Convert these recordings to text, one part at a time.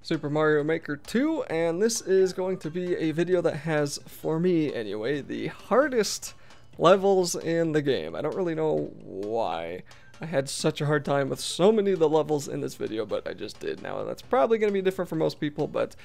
Super Mario Maker 2, and this is going to be a video that has, for me anyway, the hardest levels in the game. I don't really know why I had such a hard time with so many of the levels in this video, but I just did. Now, that's probably going to be different for most people, but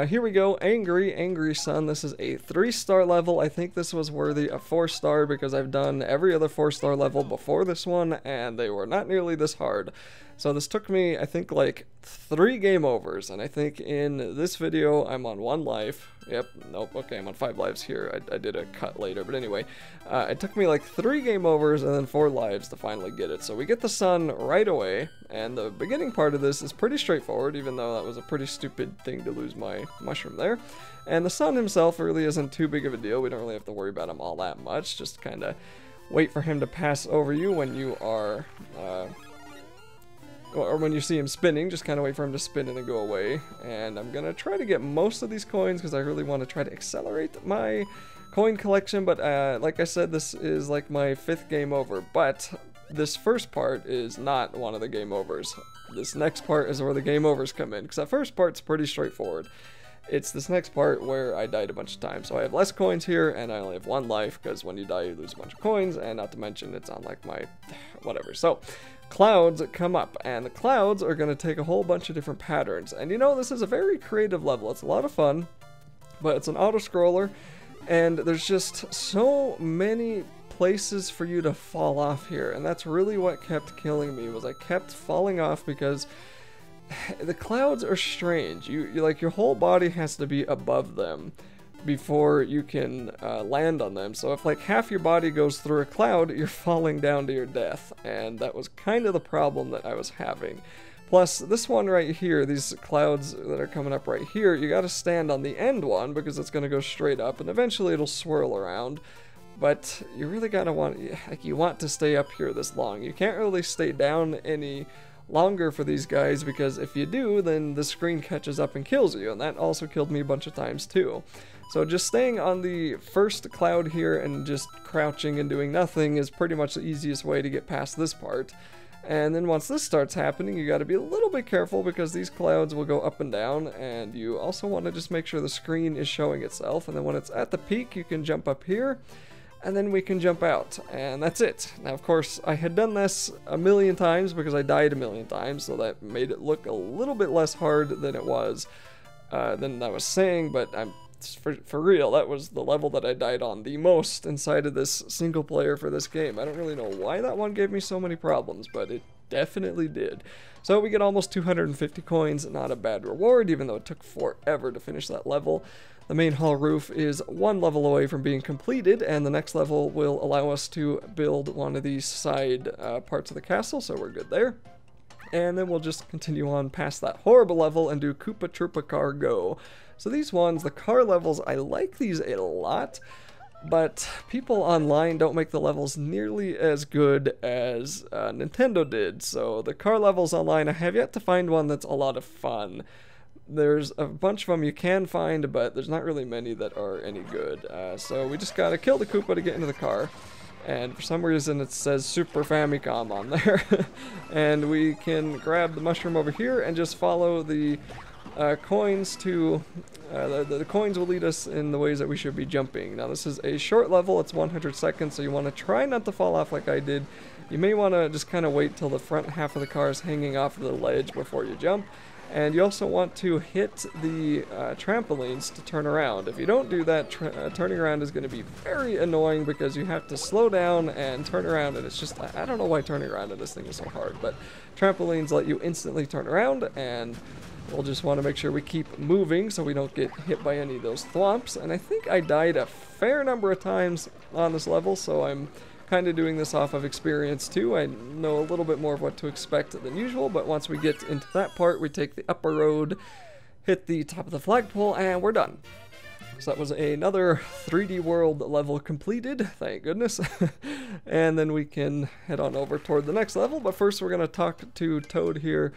here we go. Angry Sun. This is a 3-star level. I think this was worthy of 4-star because I've done every other 4-star level before this one, and they were not nearly this hard. So this took me, I think, like 3 game overs, and I think in this video I'm on 1 life. Yep, nope, okay, I'm on 5 lives here. I did a cut later, but anyway, it took me like 3 game overs and then 4 lives to finally get it. So we get the sun right away, and the beginning part of this is pretty straightforward, even though that was a pretty stupid thing to lose my mushroom there. And the sun himself really isn't too big of a deal. We don't really have to worry about him all that much. Just kind of wait for him to pass over you when you are... or when you see him spinning, just kind of wait for him to spin and then go away. And I'm going to try to get most of these coins because I really want to try to accelerate my coin collection. But like I said, this is like my 5th game over. But this first part is not one of the game overs. This next part is where the game overs come in. Because that first part's pretty straightforward. It's this next part where I died a bunch of times. So I have less coins here and I only have 1 life because when you die you lose a bunch of coins. And not to mention it's on like my whatever. So... clouds come up, and the clouds are going to take a whole bunch of different patterns. And you know, this is a very creative level. It's a lot of fun, but it's an auto-scroller, and there's just so many places for you to fall off here. And that's really what kept killing me, was I kept falling off because the clouds are strange. You like, your whole body has to be above them before you can land on them. So if like half your body goes through a cloud, you're falling down to your death, and that was kind of the problem that I was having. Plus this one right here, these clouds that are coming up right here, you got to stand on the end one because it's going to go straight up and eventually it'll swirl around. But you really gotta you want to stay up here this long. You can't really stay down any longer for these guys, because if you do, then the screen catches up and kills you, and that also killed me a bunch of times too. So just staying on the first cloud here and just crouching and doing nothing is pretty much the easiest way to get past this part. And then once this starts happening, you got to be a little bit careful because these clouds will go up and down, and you also want to just make sure the screen is showing itself. And then when it's at the peak, you can jump up here, and then we can jump out, and that's it. Now, of course, I had done this a million times because I died a million times, so that made it look a little bit less hard than it was, than I was saying, but for real, that was the level that I died on the most inside of this single player for this game. I don't really know why that one gave me so many problems, but it definitely did. So we get almost 250 coins, not a bad reward, even though it took forever to finish that level. The main hall roof is 1 level away from being completed, and the next level will allow us to build one of these side parts of the castle, so we're good there. And then we'll just continue on past that horrible level and do Koopa Troopa Car Go. So these ones, the car levels, I like these a lot, but people online don't make the levels nearly as good as Nintendo did. So the car levels online, I have yet to find one that's a lot of fun. There's a bunch of them you can find, but there's not really many that are any good. So we just gotta kill the Koopa to get into the car. And for some reason it says Super Famicom on there. And we can grab the mushroom over here and just follow the coins to... the coins will lead us in the ways that we should be jumping. Now this is a short level, it's 100 seconds, so you want to try not to fall off like I did. You may want to just kind of wait till the front half of the car is hanging off the ledge before you jump. And you also want to hit the trampolines to turn around. If you don't do that, turning around is going to be very annoying because you have to slow down and turn around, and it's just, I don't know why turning around in this thing is so hard, but trampolines let you instantly turn around, and we'll just want to make sure we keep moving so we don't get hit by any of those thwomps. And I think I died a fair number of times on this level, so I'm kind of doing this off of experience too. I know a little bit more of what to expect than usual, but once we get into that part, we take the upper road, hit the top of the flagpole, and we're done. So that was another 3D World level completed, thank goodness. And then we can head on over toward the next level, but first we're going to talk to Toad here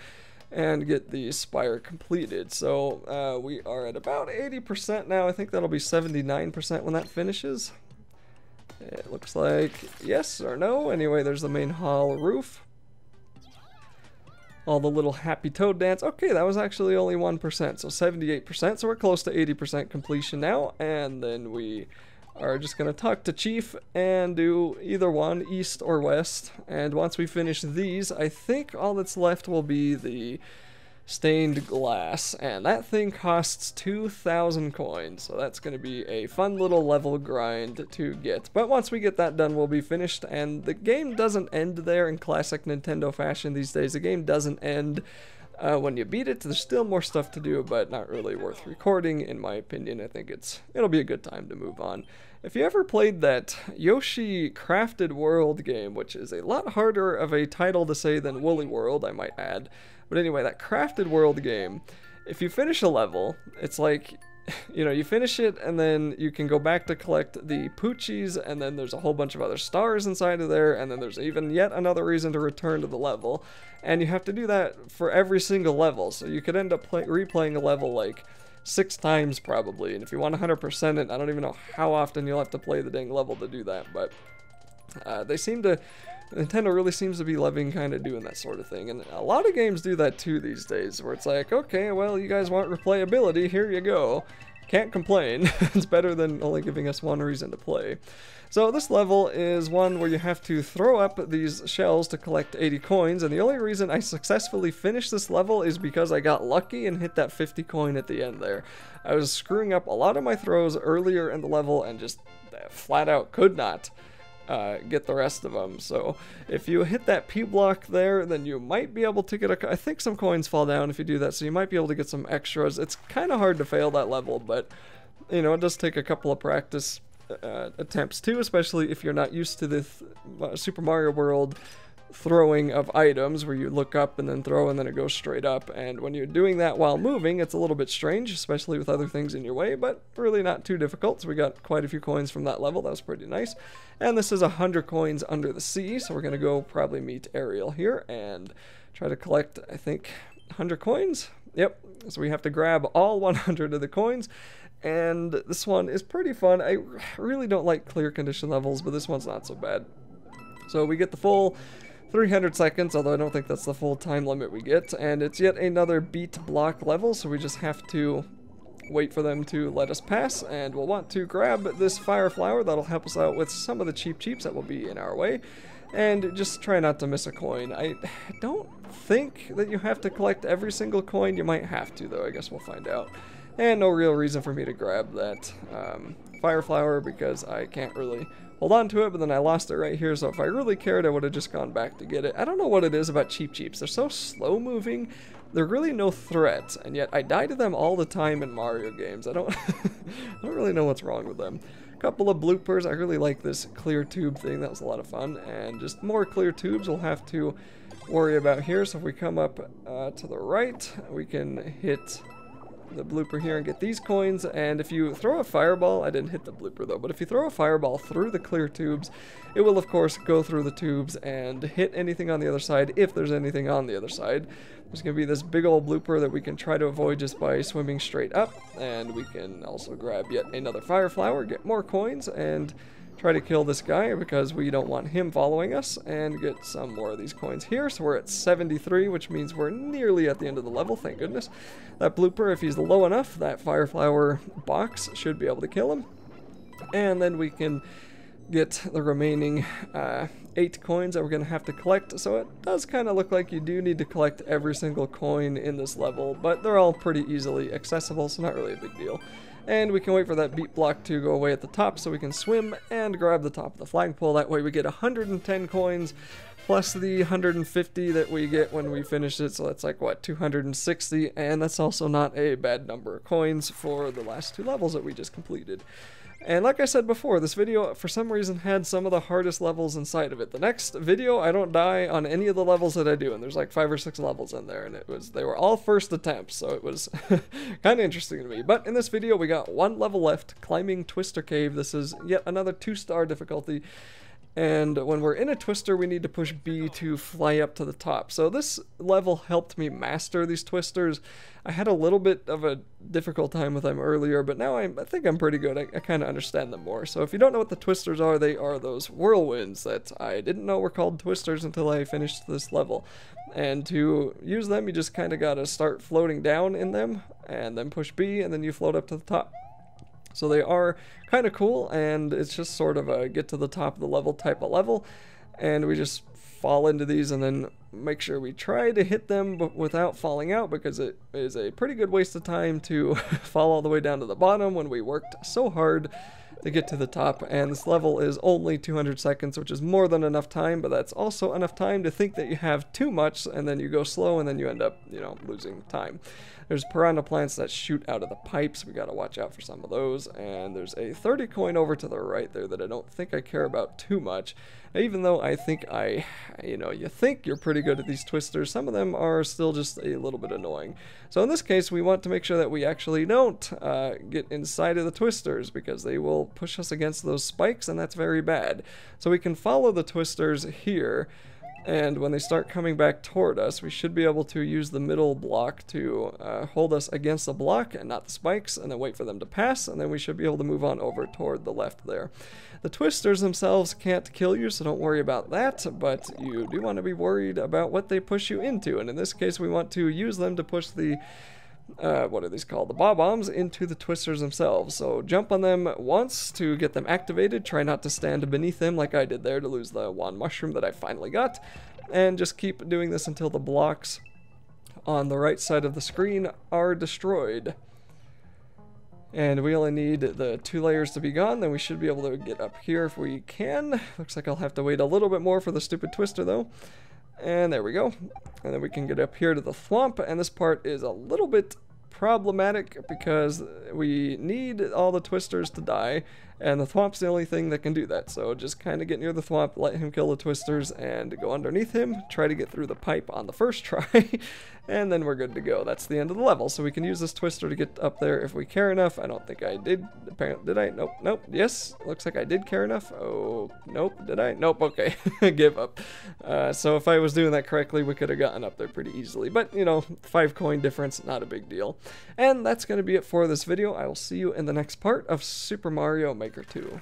and get the spire completed. So we are at about 80% now. I think that'll be 79% when that finishes. It looks like yes or no. Anyway, there's the main hall roof. all the little happy toad dance. Okay, that was actually only 1%, so 78%, so we're close to 80% completion now, and then we are just going to talk to Chief and do either one, east or west, and once we finish these, I think all that's left will be the stained glass, and that thing costs 2,000 coins, so that's going to be a fun little level grind to get. But once we get that done, we'll be finished, and the game doesn't end there in classic Nintendo fashion these days. The game doesn't end when you beat it. There's still more stuff to do, but not really worth recording, in my opinion. I think it'll be a good time to move on. If you ever played that Yoshi Crafted World game, which is a lot harder of a title to say than Woolly World, I might add, but anyway, that Crafted World game, if you finish a level, it's like, you know, you finish it and then you can go back to collect the Poochies, and then there's a whole bunch of other stars inside of there, and then there's even yet another reason to return to the level, and you have to do that for every single level, so you could end up replaying a level like 6 times probably, and if you want 100% it, I don't even know how often you'll have to play the dang level to do that, but Nintendo really seems to be loving kind of doing that sort of thing, and a lot of games do that too these days, where it's like, okay, well, you guys want replayability, here you go. Can't complain. It's better than only giving us one reason to play. So this level is one where you have to throw up these shells to collect 80 coins, and the only reason I successfully finished this level is because I got lucky and hit that 50 coin at the end there. I was screwing up a lot of my throws earlier in the level and just flat out could not get the rest of them. So if you hit that P block there, then you might be able to get I think some coins fall down if you do that, so you might be able to get some extras. It's kind of hard to fail that level, but you know, it does take a couple of practice attempts too, especially if you're not used to the Super Mario World throwing of items where you look up and then throw and then it goes straight up, and when you're doing that while moving, it's a little bit strange, especially with other things in your way, but really not too difficult. So we got quite a few coins from that level. That was pretty nice. And this is 100 coins under the sea, so we're gonna go probably meet Ariel here and try to collect, I think, 100 coins. Yep, so we have to grab all 100 of the coins, and this one is pretty fun. I really don't like clear condition levels, but this one's not so bad. So we get the full 300 seconds, although I don't think that's the full time limit we get, and it's yet another beat block level, so we just have to wait for them to let us pass, and we'll want to grab this fire flower. That'll help us out with some of the cheeps that will be in our way, and just try not to miss a coin. I don't think that you have to collect every single coin. You might have to, though. I guess we'll find out. And no real reason for me to grab that fire flower because I can't really hold on to it, but then I lost it right here, so if I really cared, I would have just gone back to get it. I don't know what it is about cheeps. They're so slow moving. They're really no threat, and yet I die to them all the time in Mario games. I don't I don't really know what's wrong with them. A couple of bloopers. I really like this clear tube thing. That was a lot of fun, and just more clear tubes we'll have to worry about here. So if we come up to the right, we can hit the blooper here and get these coins, and if you throw a fireball, I didn't hit the blooper though, but if you throw a fireball through the clear tubes, it will of course go through the tubes and hit anything on the other side if there's anything on the other side. There's going to be this big old blooper that we can try to avoid just by swimming straight up, and we can also grab yet another fire flower, get more coins, and try to kill this guy because we don't want him following us, and get some more of these coins here. So we're at 73, which means we're nearly at the end of the level, thank goodness. That blooper, if he's low enough, that fire flower box should be able to kill him. And then we can get the remaining 8 coins that we're going to have to collect. So it does kind of look like you do need to collect every single coin in this level, but they're all pretty easily accessible, so not really a big deal. And we can wait for that beat block to go away at the top so we can swim and grab the top of the flagpole. That way we get 110 coins plus the 150 that we get when we finish it. So that's like, what, 260? And that's also not a bad number of coins for the last 2 levels that we just completed. And like I said before, this video, for some reason, had some of the hardest levels inside of it. The next video, I don't die on any of the levels that I do, and there's like 5 or 6 levels in there, and they were all first attempts, so it was kind of interesting to me. But in this video, we got 1 level left, climbing Twister Cave. This is yet another 2-star difficulty, And when we're in a twister, we need to push B to fly up to the top. So this level helped me master these twisters. I had a little bit of a difficult time with them earlier, but now I think I'm pretty good. I kind of understand them more. So if you don't know what the twisters are, they are those whirlwinds that I didn't know were called twisters until I finished this level. And to use them, you just kind of got to start floating down in them, and then push B, and then you float up to the top. So they are kind of cool, and it's just sort of a get to the top of the level type of level, and we just fall into these and then make sure we try to hit them but without falling out, because it is a pretty good waste of time to fall all the way down to the bottom when we worked so hard to get to the top. And this level is only 200 seconds, which is more than enough time, but that's also enough time to think that you have too much, and then you go slow, and then you end up, you know, losing time. There's piranha plants that shoot out of the pipes. We gotta watch out for some of those. And there's a 30 coin over to the right there that I don't think I care about too much. Even though I think you think you're pretty good at these twisters, some of them are still just a little bit annoying. So in this case, we want to make sure that we actually don't get inside of the twisters, because they will push us against those spikes, and that's very bad. So we can follow the twisters here, and when they start coming back toward us, we should be able to use the middle block to hold us against the block and not the spikes, and then wait for them to pass, and then we should be able to move on over toward the left there. The twisters themselves can't kill you, so don't worry about that, but you do want to be worried about what they push you into, and in this case we want to use them to push the what are these called? The bob-ombs into the twisters themselves. So jump on them once to get them activated. Try not to stand beneath them like I did there to lose the wand mushroom that I finally got. And just keep doing this until the blocks on the right side of the screen are destroyed. And we only need the 2 layers to be gone, then we should be able to get up here if we can. Looks like I'll have to wait a little bit more for the stupid twister though. And there we go. And then we can get up here to the thwomp, and this part is a little bit problematic because we need all the twisters to die, and the thwomp's the only thing that can do that. So just kind of get near the thwomp, let him kill the twisters, and go underneath him, try to get through the pipe on the first try, and then we're good to go. That's the end of the level. So we can use this twister to get up there if we care enough. I don't think I did. Apparently, did I? Nope, nope. Yes, looks like I did care enough. Oh, nope. Did I? Nope. Okay, give up. So if I was doing that correctly, we could have gotten up there pretty easily. But, you know, 5 coin difference, not a big deal. And that's going to be it for this video. I will see you in the next part of Super Mario Maker 2.